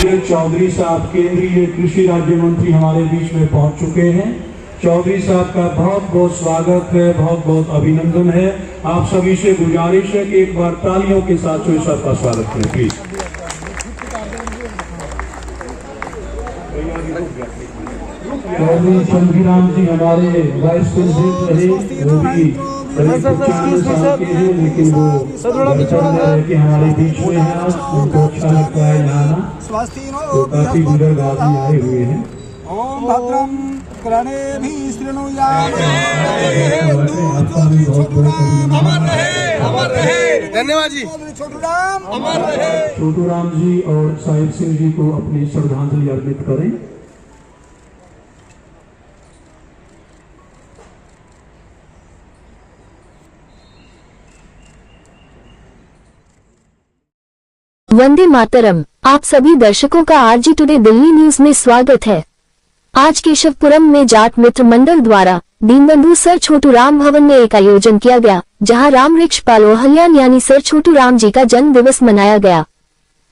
नीरज चौधरी साहब केंद्रीय कृषि राज्य मंत्री हमारे बीच में पहुंच चुके हैं। चौधरी साहब का बहुत बहुत स्वागत है, बहुत बहुत अभिनंदन है। आप सभी से गुजारिश है कि एक बार तालियों के साथ चौधरी साहब का स्वागत करें प्लीज। चौधरी चंद्रीराम जी हमारे वाइस प्रेसिडेंट रहे, वो भी 95 साल के हैं, लेकिन वो कि हमारे बीच में है। उनको अच्छा लगता है यहाँ आना, तो काफी बुजुर्ग आदमी आए हुए हैं। ओम भद्रम करणे भी धन्यवाद जी। छोटू राम जी और साहिब सिंह जी को अपनी श्रद्धांजलि अर्पित करें। वंदे मातरम। आप सभी दर्शकों का आरजी टुडे दिल्ली न्यूज में स्वागत है। आज केशवपुरम में जाट मित्र मंडल द्वारा दीनबंधु सर छोटू राम भवन में एक आयोजन किया गया, जहां राम वृक्षपाल ओहल्यान यानी सर छोटू राम जी का जन्म दिवस मनाया गया।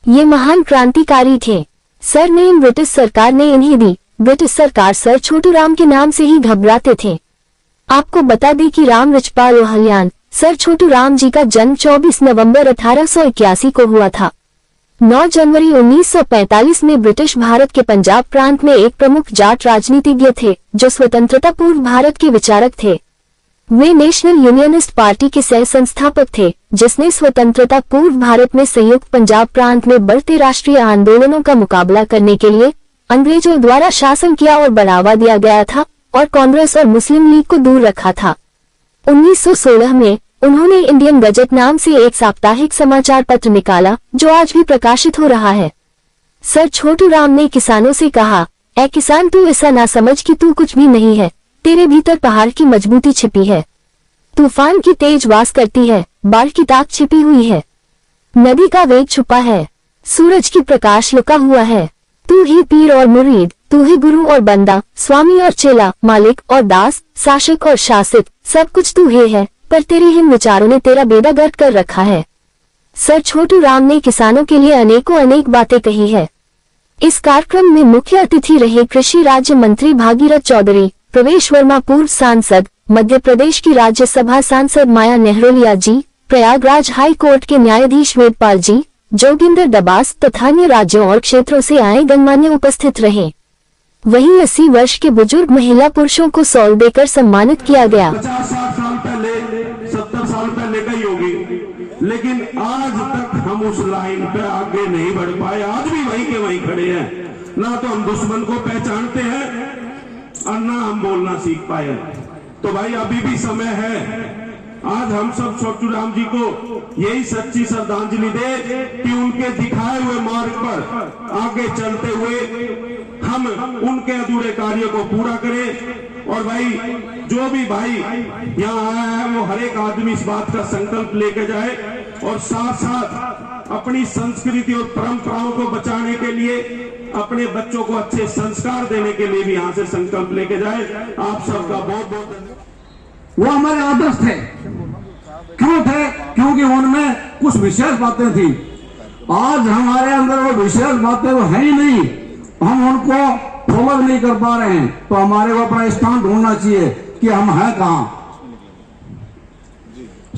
ये महान क्रांतिकारी थे। सर नेम ब्रिटिश सरकार ने इन्हें दी। ब्रिटिश सरकार सर छोटू राम के नाम से ही घबराते थे। आपको बता दें कि राम वृक्षपाल ओहल्यान सर छोटू राम जी का जन्म 24 नवंबर 1881 को हुआ था। 9 जनवरी 1945 में ब्रिटिश भारत के पंजाब प्रांत में एक प्रमुख जाट राजनीतिज्ञ थे, जो स्वतंत्रता पूर्व भारत के विचारक थे। वे नेशनल यूनियनिस्ट पार्टी के सह संस्थापक थे, जिसने स्वतंत्रता पूर्व भारत में संयुक्त पंजाब प्रांत में बढ़ते राष्ट्रीय आंदोलनों का मुकाबला करने के लिए अंग्रेजों द्वारा शासन किया और बढ़ावा दिया गया था, और कांग्रेस और मुस्लिम लीग को दूर रखा था। 1916 में उन्होंने इंडियन गजट नाम से एक साप्ताहिक समाचार पत्र निकाला, जो आज भी प्रकाशित हो रहा है। सर छोटू राम ने किसानों से कहा, ऐ किसान, तू ऐसा ना समझ कि तू कुछ भी नहीं है। तेरे भीतर पहाड़ की मजबूती छिपी है, तूफान की तेज वास करती है, बाढ़ की ताक छिपी हुई है, नदी का वेग छुपा है, सूरज की प्रकाश लुका हुआ है। तू ही पीर और मुरीद, तू ही गुरु और बंदा, स्वामी और चेला, मालिक और दास, शासक और शासित, सब कुछ तू ही है, पर तेरे इन विचारों ने तेरा बेड़ा गर्क कर रखा है। सर छोटू राम ने किसानों के लिए अनेक बातें कही है। इस कार्यक्रम में मुख्य अतिथि रहे कृषि राज्य मंत्री भागीरथ चौधरी, प्रवेश वर्मा पूर्व सांसद, मध्य प्रदेश की राज्यसभा सांसद माया नेहरोलिया जी, प्रयागराज हाई कोर्ट के न्यायाधीश वेदपाल जी, जोगिंदर दबास तथा अन्य राज्यों और क्षेत्रों से आए गणमान्य उपस्थित रहे। वहीं 80 वर्ष के बुजुर्ग महिला पुरुषों को सॉल देकर सम्मानित किया गया। 50-60 साल पहले, 70 साल पहले गई होगी, लेकिन आज तक हम उस लाइन पे आगे नहीं बढ़ पाए। आज भी वहीं के वहीं खड़े हैं। ना तो हम दुश्मन को पहचानते हैं और ना हम बोलना सीख पाए। तो भाई अभी भी समय है। आज हम सब छोटू राम जी को यही सच्ची श्रद्धांजलि दे कि उनके दिखाए हुए मार्ग पर आगे चलते हुए हम उनके अधूरे कार्य को पूरा करें। और भाई जो भी भाई यहाँ आया है, वो हर एक आदमी इस बात का संकल्प लेके जाए और साथ साथ अपनी संस्कृति और परंपराओं को बचाने के लिए, अपने बच्चों को अच्छे संस्कार देने के लिए भी यहाँ से संकल्प लेके जाए। आप सबका बहुत बहुत धन्यवाद। वो हमारे आदर्श थे। क्यों थे? क्योंकि उनमें कुछ विशेष बातें थी। आज हमारे अंदर वो विशेष बातें वो है ही नहीं, हम उनको फॉलो नहीं कर पा रहे हैं। तो हमारे को अपना स्थान ढूंढना चाहिए कि हम हैं कहां।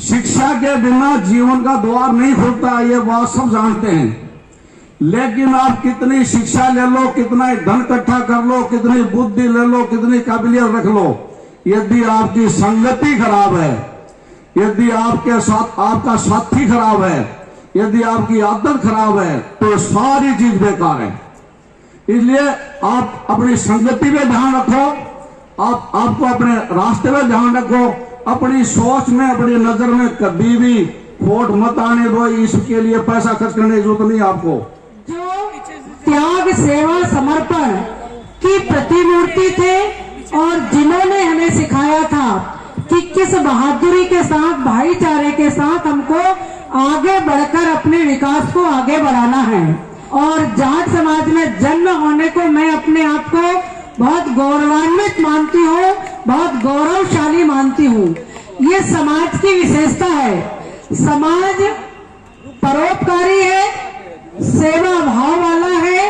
शिक्षा के बिना जीवन का द्वार नहीं खुलता, ये बात सब जानते हैं। लेकिन आप कितनी शिक्षा ले लो, कितना धन इकट्ठा कर लो, कितनी बुद्धि ले लो, कितनी काबिलियत रख लो, यदि आपकी संगति खराब है, यदि आपके साथ आपका साथी खराब है, यदि आपकी आदत खराब है, तो सारी चीज बेकार है। इसलिए आप अपनी संगति में ध्यान रखो, आपको अपने रास्ते में ध्यान रखो, अपनी सोच में, अपनी नजर में कभी भी खोट मत आने दो। इसके लिए पैसा खर्च करने की जरूरत नहीं आपको। जो त्याग, सेवा, समर्पण की प्रतिमूर्ति थे और जिन्होंने हमें सिखाया था कि किस बहादुरी के साथ, भाईचारे के साथ हमको आगे बढ़कर अपने विकास को आगे बढ़ाना है। और जाट समाज में जन्म होने को मैं अपने आप को बहुत गौरवान्वित मानती हूँ, बहुत गौरवशाली मानती हूँ। ये समाज की विशेषता है। समाज परोपकारी है, सेवा भाव वाला है,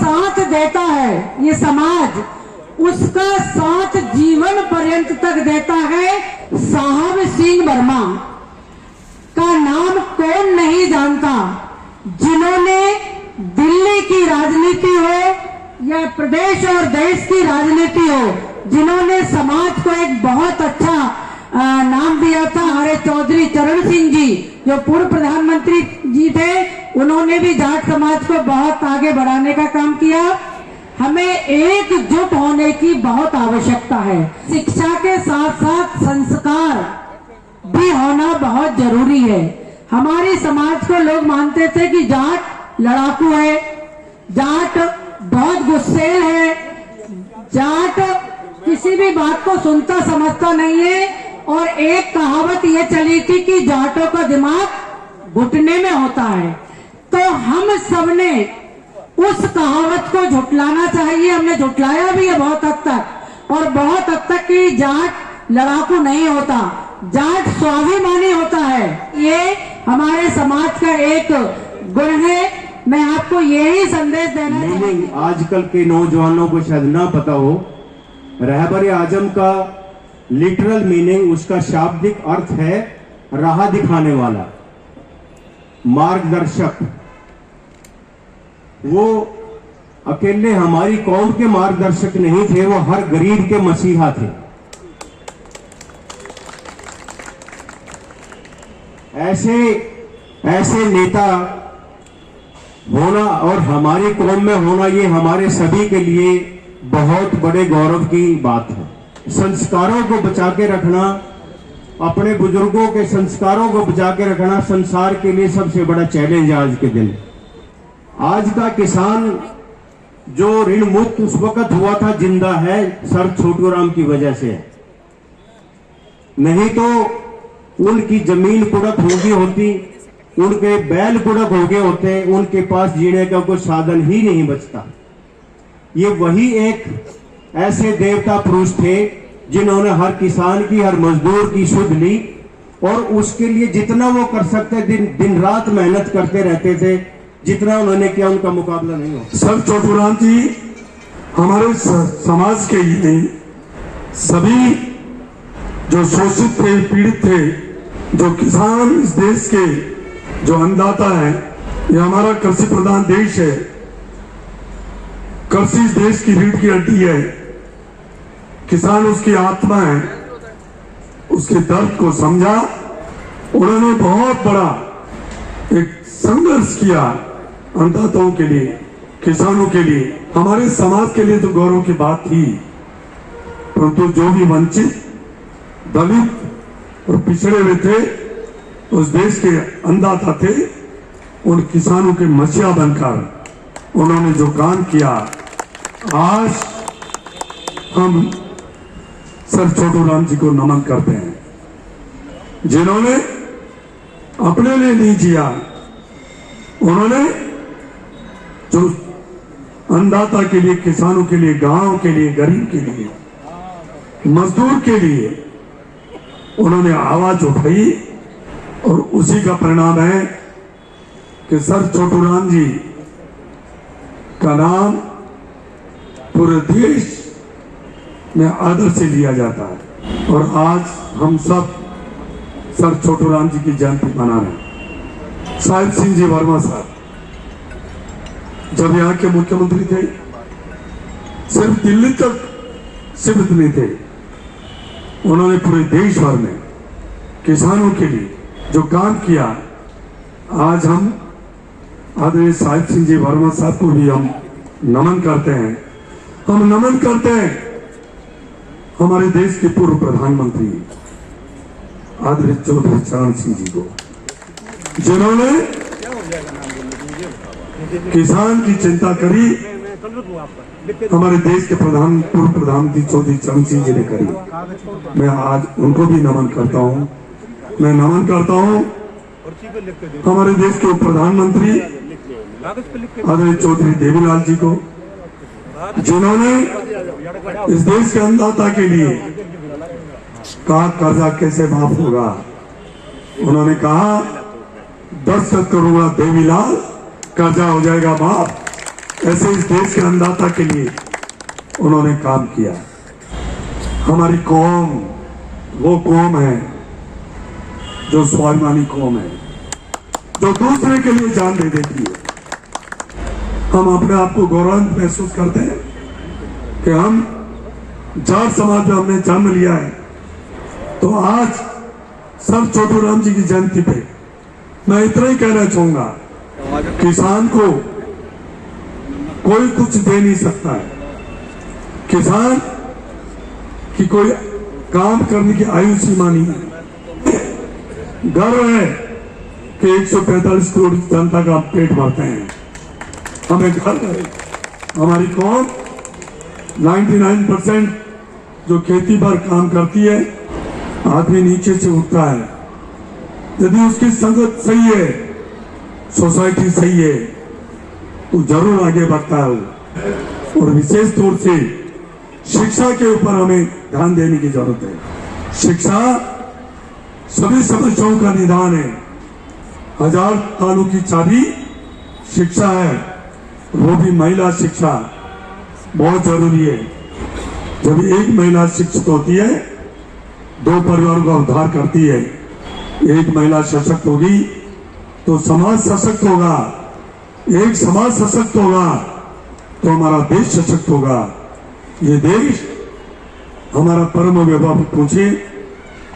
साथ देता है, ये समाज उसका साथ जीवन पर्यंत तक देता है। साहब सिंह वर्मा का नाम कौन नहीं जानता, जिन्होंने दिल्ली की राजनीति हो या प्रदेश और देश की राजनीति हो, जिन्होंने समाज को एक बहुत अच्छा नाम दिया था। हमारे चौधरी चरण सिंह जी जो पूर्व प्रधानमंत्री जी थे, उन्होंने भी जाट समाज को बहुत आगे बढ़ाने का काम किया। हमें एकजुट होने की बहुत आवश्यकता है। शिक्षा के साथ साथ संस्कार भी होना बहुत जरूरी है। हमारे समाज को लोग मानते थे कि जाट लड़ाकू है, जाट बहुत गुस्सेल है, जाट किसी भी बात को सुनता समझता नहीं है। और एक कहावत ये चली थी कि जाटों का दिमाग घुटने में होता है। तो हम सबने उस कहावत को झुटलाना चाहिए। हमने झुटलाया भी है बहुत हद तक, और बहुत हद तक कि जाट लड़ाकू नहीं होता, जाट स्वाभिमानी होता है। ये हमारे समाज का एक गुण है। मैं आपको यही संदेश देना मीनिंग आजकल के नौजवानों को शायद ना पता हो, रहबर आजम का लिटरल मीनिंग, उसका शाब्दिक अर्थ है राह दिखाने वाला, मार्गदर्शक। वो अकेले हमारी कौम के मार्गदर्शक नहीं थे, वो हर गरीब के मसीहा थे। ऐसे नेता होना और हमारी कौम में होना, ये हमारे सभी के लिए बहुत बड़े गौरव की बात है। संस्कारों को बचा के रखना, अपने बुजुर्गों के संस्कारों को बचा के रखना संसार के लिए सबसे बड़ा चैलेंज है आज के दिन। आज का किसान जो ऋण मुक्त उस वक्त हुआ था, जिंदा है, सर छोटू राम की वजह से। नहीं तो उनकी जमीन कुड़क हो गई होती, उनके बैल कुड़क हो गए होते, उनके पास जीने का कोई साधन ही नहीं बचता। ये वही एक ऐसे देवता पुरुष थे जिन्होंने हर किसान की, हर मजदूर की सुध ली, और उसके लिए जितना वो कर सकते दिन रात मेहनत करते रहते थे। जितना उन्होंने किया उनका मुकाबला नहीं हो। सर छोटू राम जी हमारे समाज के ही नहीं, सभी जो शोषित थे, पीड़ित थे, जो किसान इस देश के जो अन्नदाता है, ये हमारा कृषि प्रधान देश है। कृषि इस देश की रीढ़ की हड्डी है, किसान उसकी आत्मा है। उसके दर्द को समझा, उन्होंने बहुत बड़ा एक संघर्ष किया अन्नदाताओं के लिए, किसानों के लिए। हमारे समाज के लिए तो गौरव की बात थी, परंतु जो भी वंचित, दलित और पिछड़े हुए थे, उस देश के अन्नदाता थे, उन किसानों के मसीहा बनकर उन्होंने जो काम किया, आज हम सर छोटू राम जी को नमन करते हैं, जिन्होंने अपने लिए नहीं जिया। उन्होंने जो अन्नदाता के लिए, किसानों के लिए, गांव के लिए, गरीब के लिए, मजदूर के लिए उन्होंने आवाज उठाई, और उसी का परिणाम है कि सर छोटू राम जी का नाम पूरे देश में आदर से लिया जाता है। और आज हम सब सर छोटू राम जी की जयंती मना रहे हैं। साहिब सिंह जी वर्मा साहब जब यहाँ के मुख्यमंत्री थे, सिर्फ दिल्ली तक सीमित नहीं थे, उन्होंने पूरे देश भर में किसानों के लिए जो काम किया। आज हम आदरणीय साहिब सिंह जी वर्मा साहब को भी हम नमन करते हैं। हम नमन करते हैं हमारे देश के पूर्व प्रधानमंत्री आदरणीय चौधरी चरण सिंह जी को, जिन्होंने किसान की चिंता करी। हमारे देश के पूर्व प्रधानमंत्री चौधरी चरण सिंह जी ने करी। मैं आज उनको भी नमन करता हूं। मैं नमन करता हूं हमारे देश के प्रधानमंत्री आदरणीय चौधरी देवीलाल जी को, जिन्होंने इस देश के अन्नदाता के लिए कहा कर्जा कैसे माफ होगा। उन्होंने कहा 10 करोड़ देवीलाल कर्जा हो जाएगा माफ। ऐसे इस देश के अन्नदाता के लिए उन्होंने काम किया। हमारी कौम वो कौम है जो स्वाभिमानी कौम है, जो दूसरे के लिए जान दे देती है। हम अपने आप को गौरवान्वित महसूस करते हैं कि हम जाट समाज में हमने जन्म लिया है। तो आज सर छोटू राम जी की जयंती पे मैं इतना ही कहना चाहूंगा, किसान को कोई कुछ दे नहीं सकता है। किसान की कोई काम करने की आयु सीमा नहीं है। गर्व है कि 145 करोड़ जनता का पेट भरते हैं। हमें गर्व है, हमारी कौम 99% जो खेती पर काम करती है, आदमी नीचे से उठता है। यदि उसकी संगत सही है, सोसाइटी सही है, तो जरूर आगे बढ़ता है। और विशेष तौर से शिक्षा के ऊपर हमें ध्यान देने की जरूरत है। शिक्षा सभी समस्याओं का निदान है। 1000 तालों की चाबी शिक्षा है, वो भी महिला शिक्षा बहुत जरूरी है। जब एक महिला शिक्षित होती है, 2 परिवारों का उद्धार करती है। एक महिला सशक्त होगी तो समाज सशक्त होगा, एक समाज सशक्त होगा तो हमारा देश सशक्त होगा। ये देश हमारा परम वैभव पूछे,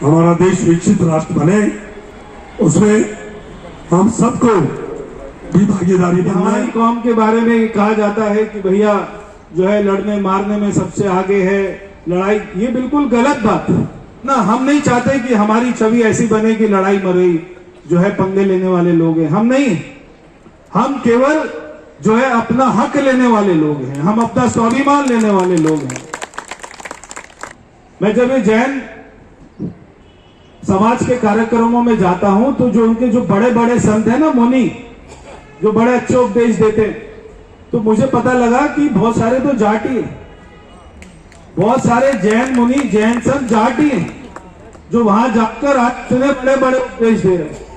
हमारा देश विकसित राष्ट्र बने, उसमें हम सबको भी भागीदारी बनना हमारी है। कौम के बारे में कहा जाता है कि भैया जो है लड़ने मारने में सबसे आगे है, लड़ाई, ये बिल्कुल गलत बात है ना। हम नहीं चाहते कि हमारी छवि ऐसी बने कि लड़ाई मरई जो है पंगे लेने वाले लोग हैं। हम नहीं, हम केवल जो है अपना हक लेने वाले लोग हैं, हम अपना स्वाभिमान लेने वाले लोग हैं। मैं जब ये जैन समाज के कार्यक्रमों में जाता हूं तो जो उनके जो बड़े बड़े संत हैं ना, मुनि, जो बड़े अच्छे उपदेश देते हैं, तो मुझे पता लगा कि बहुत सारे तो जाटी हैं, बहुत सारे जैन मुनि जैन संत जाटी हैं जो वहां जाकर आज इतने बड़े बड़े उपदेश दे रहे हैं।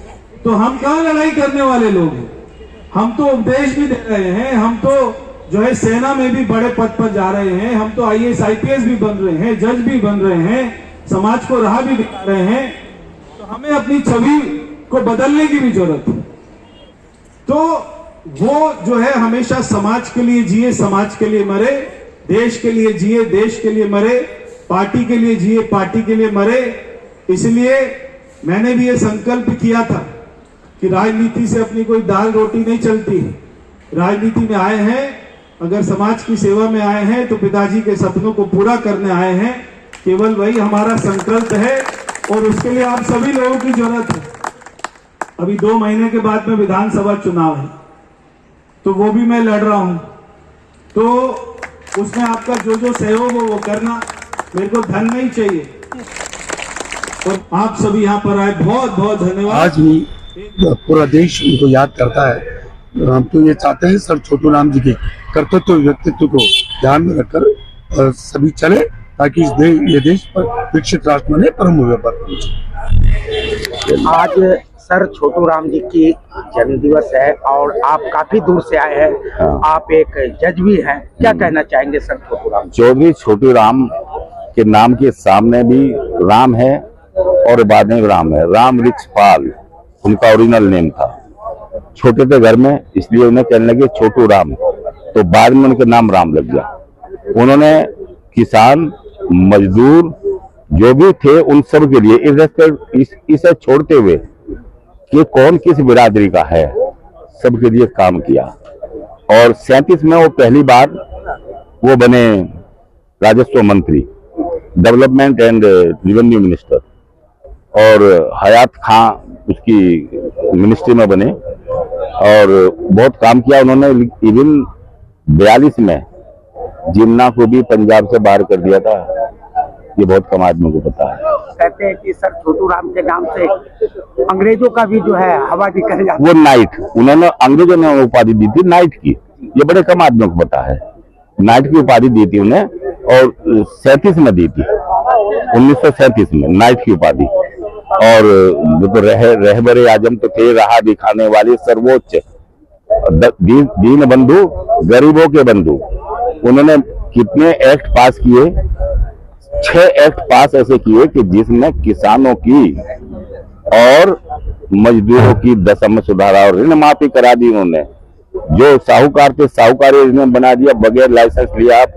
तो हम कहां लड़ाई करने वाले लोग हैं? हम तो उपदेश भी दे रहे हैं, हम तो जो है सेना में भी बड़े पद पर जा रहे हैं, हम तो IAS IPS भी बन रहे हैं, जज भी बन रहे हैं, समाज को राह भी दिखा रहे हैं। तो हमें अपनी छवि को बदलने की भी जरूरत है। तो वो जो है हमेशा समाज के लिए जिए, समाज के लिए मरे, देश के लिए जिए, देश के लिए मरे, पार्टी के लिए जिए, पार्टी के लिए मरे। इसलिए मैंने भी ये संकल्प किया था कि राजनीति से अपनी कोई दाल रोटी नहीं चलती है। राजनीति में आए हैं, अगर समाज की सेवा में आए हैं तो पिताजी के सपनों को पूरा करने आए हैं। केवल वही हमारा संकल्प है और उसके लिए आप सभी लोगों की जरूरत है। अभी 2 महीने के बाद में विधानसभा चुनाव है, तो वो भी मैं लड़ रहा हूं। तो उसमें आपका जो जो सहयोग हो वो करना, मेरे को धन नहीं चाहिए। और आप सभी यहाँ पर आए, बहुत बहुत धन्यवाद। आज भी पूरा देश उनको याद करता है। हम तो ये चाहते हैं सर छोटू राम जी के कर्तव्य व्यक्तित्व को ध्यान में रखकर सभी चले, ताकि ये देश पर विकसित राष्ट्र बने, परम व्यापार पहुंचे। आज सर छोटू राम जी की जन्म दिवस है और आप काफी दूर से आए हैं। हाँ। आप एक जज भी हैं, क्या कहना चाहेंगे सर छोटू राम? चौधरी छोटू राम के नाम के सामने भी राम है और बाद में राम है। राम रिक्सपाल उनका ओरिजिनल नेम था। छोटे थे घर में, इसलिए उन्हें कहने लगे छोटू राम, तो बाद में उनका नाम राम लग गया। उन्होंने किसान, मजदूर जो भी थे उन सब के लिए इसे छोड़ते हुए कि कौन किस बिरादरी का है, सबके लिए काम किया। और 37 में वो पहली बार वो बने राजस्व मंत्री, डेवलपमेंट एंड रेवेन्यू मिनिस्टर, और हयात खां उसकी मिनिस्ट्री में बने और बहुत काम किया उन्होंने। इवन 42 में जिन्ना को भी पंजाब से बाहर कर दिया था। ये बहुत कम आदमी को पता है। कहते हैं कि सर छोटू राम के नाम से अंग्रेजों का भी जो है हवा भी कर जाती है। वो नाइट, उन्होंने अंग्रेजों ने उपाधि दी थी नाइट की, ये बड़े कम आदमियों को पता है। नाइट की उपाधि दी थी उन्हें और 37 में दी थी, 1937 में नाइट की उपाधि। और वो तो रहबरे आजम तो थे, राह दिखाने वाले सर्वोच्च, दीन बंधु, गरीबों के बंधु। उन्होंने कितने एक्ट पास किए, 6 एक्ट पास ऐसे किए कि जिसमें किसानों की और मजदूरों की दशा में सुधार और ऋण माफी करा दी उन्होंने। जो साहूकार थे साहूकार योजना बना दिया, बगैर लाइसेंस लिया आप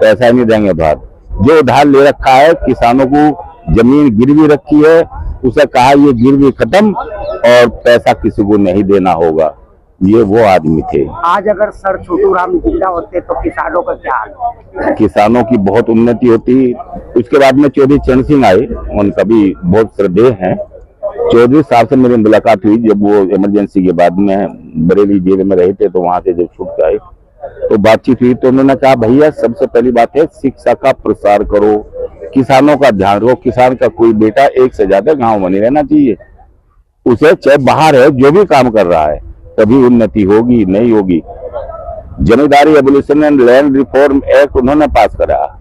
पैसा नहीं देंगे उधार। जो उधार ले रखा है, किसानों को जमीन गिरवी रखी है, उसे कहा ये गिरवी खत्म और पैसा किसी को नहीं देना होगा। ये वो आदमी थे। आज अगर सर छोटू राम जिंदा होते तो किसानों का क्या हाल? किसानों की बहुत उन्नति होती। उसके बाद में चौधरी चरण सिंह आए, उनका भी बहुत श्रद्धेय है। चौधरी साहब से मेरी मुलाकात हुई जब वो इमरजेंसी के बाद में बरेली जेल में रहे थे, तो वहां से जब छूट के आए तो बातचीत हुई, तो उन्होंने कहा भैया सबसे पहली बात है शिक्षा का प्रसार करो, किसानों का ध्यान रखो। किसान का कोई बेटा एक से ज्यादा गाँव में नहीं रहना चाहिए। उसे चाहे बाहर है जो भी काम कर रहा है, तभी उन्नति होगी, नहीं होगी। Zamindari abolition and land reform act उन्होंने पास करा।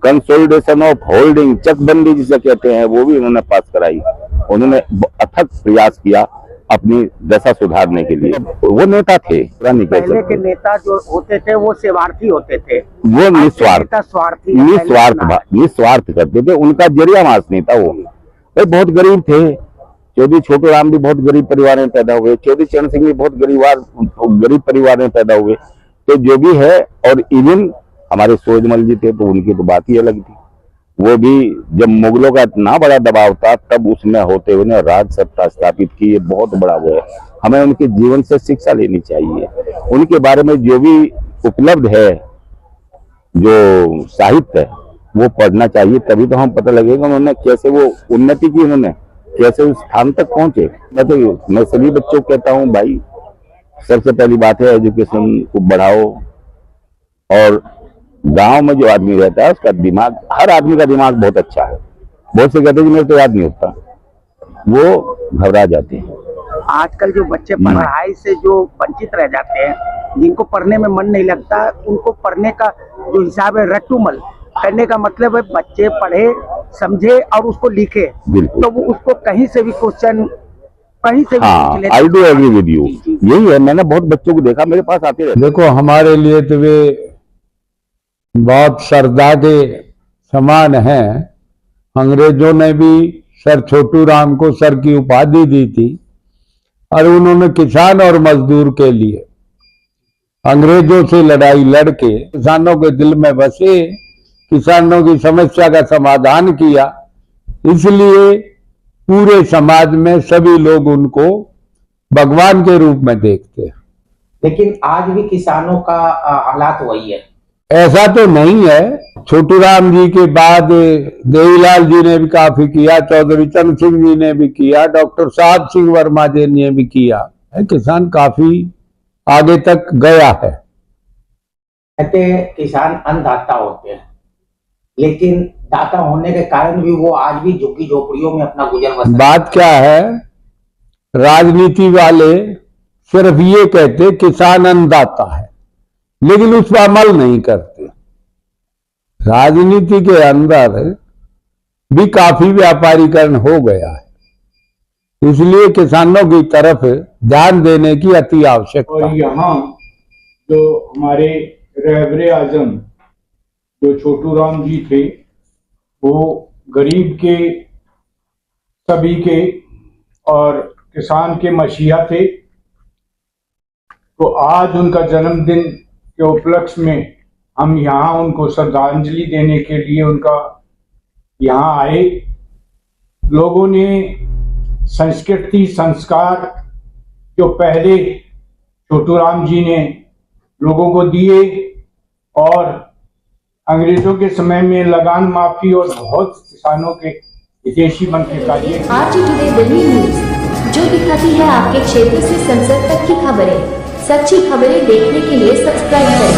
कंसोलिडेशन ऑफ होल्डिंग, चकबंदी जिसे कहते हैं, वो भी उन्होंने पास कराई। उन्होंने अथक प्रयास किया अपनी दशा सुधारने के लिए। वो नेता थे, पहले के नेता जो होते थे वो सेवार्थी होते थे, वो निस्वार्थ करते थे। उनका जरिया मास नहीं था। वो भाई बहुत गरीब थे। चौधरी छोटू राम भी बहुत गरीब परिवार में पैदा हुए, चौधरी चरण सिंह भी बहुत गरीब परिवार में पैदा हुए। तो जो भी है, और इवन हमारे सूरजमल जी थे तो उनकी तो बात ही अलग थी। वो भी जब मुगलों का इतना बड़ा दबाव था तब उसमें होते हुए राज सत्ता स्थापित की। ये बहुत बड़ा वो है। हमें उनके जीवन से शिक्षा लेनी चाहिए। उनके बारे में जो भी उपलब्ध है, जो साहित्य है, वो पढ़ना चाहिए। तभी तो हम पता लगेगा उन्होंने कैसे वो उन्नति की, उन्होंने कैसे उस स्थान तक पहुंचे। मैं सभी बच्चों को कहता हूँ भाई, सबसे पहली बात है एजुकेशन को बढ़ाओ। और गांव में जो आदमी रहता है उसका दिमाग, हर आदमी का दिमाग बहुत अच्छा है। बहुत से कहते हैं कि मेरे तो याद नहीं होता, वो घबरा जाते हैं। आजकल जो बच्चे पढ़ाई से जो वंचित रह जाते हैं, जिनको पढ़ने में मन नहीं लगता, उनको पढ़ने का जो हिसाब है रट्टूमल करने का मतलब है बच्चे पढ़े, समझे और उसको लिखे, तो वो उसको कहीं से भी क्वेश्चन कहीं से भी। I do agree with you. यही है, मैंने बहुत बच्चों को देखा मेरे पास आते रहते। देखो हमारे लिए तो वे बहुत श्रद्धा के समान हैं। अंग्रेजों ने भी सर छोटू राम को सर की उपाधि दी थी और उन्होंने किसान और मजदूर के लिए अंग्रेजों से लड़ाई लड़के किसानों के दिल में बसे, किसानों की समस्या का समाधान किया। इसलिए पूरे समाज में सभी लोग उनको भगवान के रूप में देखते हैं। लेकिन आज भी किसानों का हालात वही है। ऐसा तो नहीं है। छोटू राम जी के बाद देवीलाल जी ने भी काफी किया, चौधरी चरण सिंह जी ने भी किया, डॉक्टर साहब सिंह वर्मा जी ने भी किया। किसान काफी आगे तक गया है। कहते किसान अन्नदाता होते हैं, लेकिन दाता होने के कारण भी वो आज भी झुग्गी झोपड़ियों में अपना गुजर बसर। बात क्या है, राजनीति वाले सिर्फ ये कहते किसान अन्नदाता है, लेकिन उस पर अमल नहीं करते। राजनीति के अंदर भी काफी व्यापारीकरण हो गया है, इसलिए किसानों की तरफ ध्यान देने की अति आवश्यकता। और यहाँ जो हमारे रहबरे आजम जो छोटू राम जी थे, वो गरीब के, सभी के और किसान के मसीहा थे। तो आज उनका जन्मदिन के उपलक्ष्य में हम यहाँ उनको श्रद्धांजलि देने के लिए उनका यहाँ आए। लोगों ने संस्कृति संस्कार जो पहले छोटू राम जी ने लोगों को दिए, और अंग्रेजों के समय में लगान माफी और बहुत किसानों के विदेशी बन के कार्य। आज टुडे दिल्ली न्यूज, जो दिखाती है आपके क्षेत्र से संसद तक की खबरें। सच्ची खबरें देखने के लिए सब्सक्राइब करें।